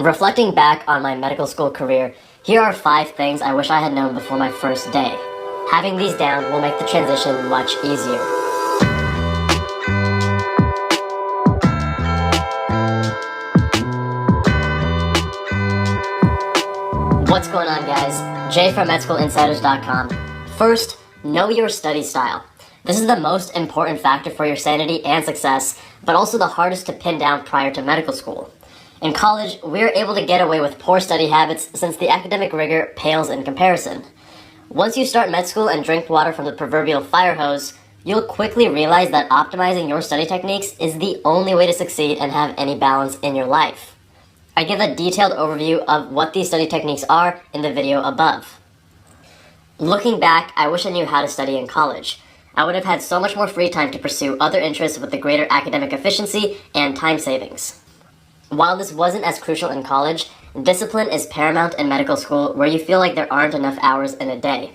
Reflecting back on my medical school career, here are 5 things I wish I had known before my first day. Having these down will make the transition much easier. What's going on, guys? Jay from MedSchoolInsiders.com. First, know your study style. This is the most important factor for your sanity and success, but also the hardest to pin down prior to medical school. In college, we're able to get away with poor study habits since the academic rigor pales in comparison. Once you start med school and drink water from the proverbial fire hose, you'll quickly realize that optimizing your study techniques is the only way to succeed and have any balance in your life. I give a detailed overview of what these study techniques are in the video above. Looking back, I wish I knew how to study in college. I would have had so much more free time to pursue other interests with the greater academic efficiency and time savings. While this wasn't as crucial in college, discipline is paramount in medical school where you feel like there aren't enough hours in a day.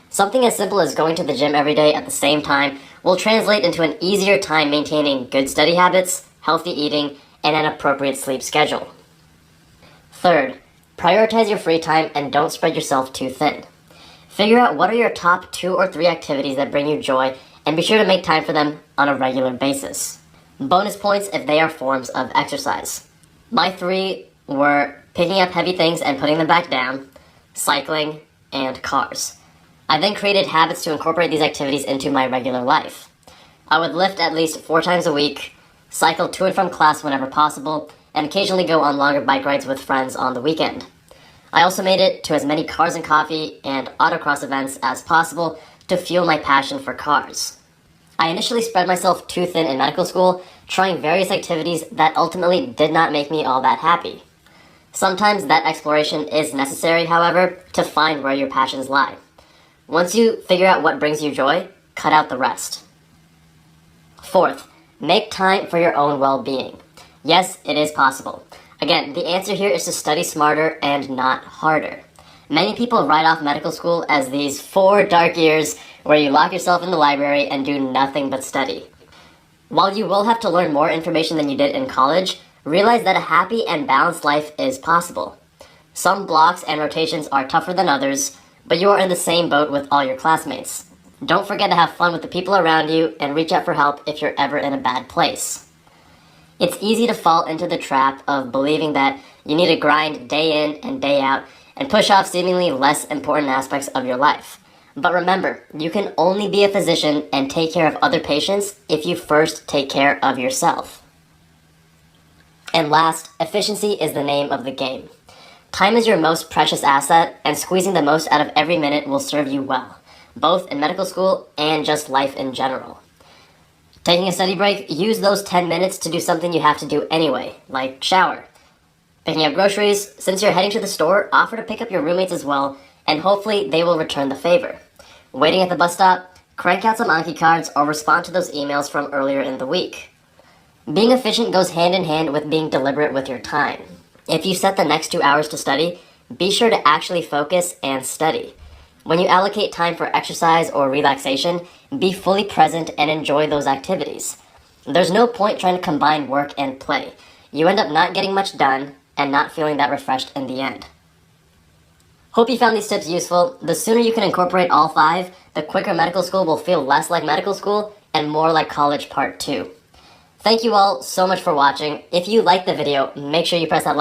Something as simple as going to the gym every day at the same time will translate into an easier time maintaining good study habits, healthy eating, and an appropriate sleep schedule. Third, prioritize your free time and don't spread yourself too thin. Figure out what are your top 2 or 3 activities that bring you joy and be sure to make time for them on a regular basis. Bonus points if they are forms of exercise. My 3 were picking up heavy things and putting them back down, cycling, and cars. I then created habits to incorporate these activities into my regular life. I would lift at least 4 times a week, cycle to and from class whenever possible, and occasionally go on longer bike rides with friends on the weekend. I also made it to as many cars and coffee and autocross events as possible to fuel my passion for cars. I initially spread myself too thin in medical school, trying various activities that ultimately did not make me all that happy. Sometimes that exploration is necessary, however, to find where your passions lie. Once you figure out what brings you joy, cut out the rest. Fourth, make time for your own well-being. Yes, it is possible. Again, the answer here is to study smarter and not harder. Many people write off medical school as these 4 dark years where you lock yourself in the library and do nothing but study. While you will have to learn more information than you did in college, realize that a happy and balanced life is possible. Some blocks and rotations are tougher than others, but you are in the same boat with all your classmates. Don't forget to have fun with the people around you and reach out for help if you're ever in a bad place. It's easy to fall into the trap of believing that you need to grind day in and day out and push off seemingly less important aspects of your life. But remember, you can only be a physician and take care of other patients if you first take care of yourself. And last, efficiency is the name of the game. Time is your most precious asset, and squeezing the most out of every minute will serve you well, both in medical school and just life in general. Taking a study break, use those 10 minutes to do something you have to do anyway, like shower. Picking up groceries, since you're heading to the store, offer to pick up your roommates as well, and hopefully they will return the favor. Waiting at the bus stop, crank out some Anki cards or respond to those emails from earlier in the week. Being efficient goes hand in hand with being deliberate with your time. If you set the next 2 hours to study, be sure to actually focus and study. When you allocate time for exercise or relaxation, be fully present and enjoy those activities. There's no point trying to combine work and play. You end up not getting much done and not feeling that refreshed in the end. Hope you found these tips useful. The sooner you can incorporate all 5, the quicker medical school will feel less like medical school and more like college part 2. Thank you all so much for watching. If you liked the video, make sure you press that like